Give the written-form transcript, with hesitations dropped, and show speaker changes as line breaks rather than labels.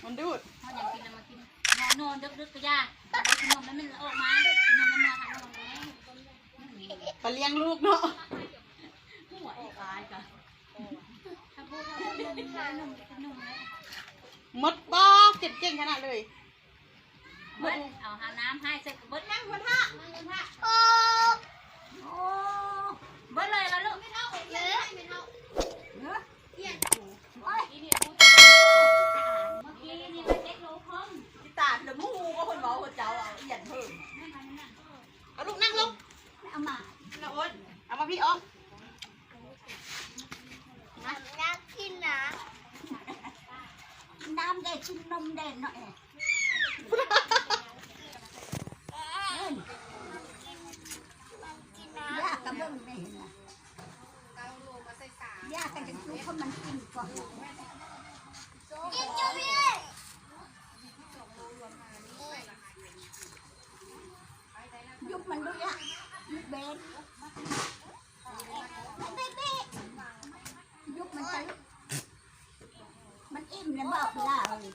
มันดูด
เขาอยากกินมากินนอนดึกๆก็ยากไปกินนมแล้วมันออกมากินนมแล้วมาทางนมแล้ว
ไปเลี้ยงลูกเนาะ
หัวตายกันถ้าพูดนมกินนมแล้ว
มดบอกเก่งขนาดเลย
เบิดเอาหาน้ำให้เสร็จเบิดนั่งหัวท่าโอ้เบิดเลยแล้วลูกไม่เท่าเลยไม่เท่าเนื้อเยี่ยนโอ้ยอีนี่พูดเมื่อกี้นี่มันเล็กโลคอมที่ตาเดี๋ยวมูก็คนบอกคนเจ้าเอาเยี่ยนเพิ่ม
เอาลูกนั่งลง
เอามา
น้าอ้นเอามาพี่อ้อม
น้ำกินนะ
น้ำแดงชิ้นนมแดงหน่อยยากกระเบื้องได้เห็นไหมยากกันจะรู้เพราะมันกินก่อน
กินจุ๊บพี่
ยุบมันด้วยอ่ะยุบเบนยุบมันไปมันอิ่มแล้วบอกเวลา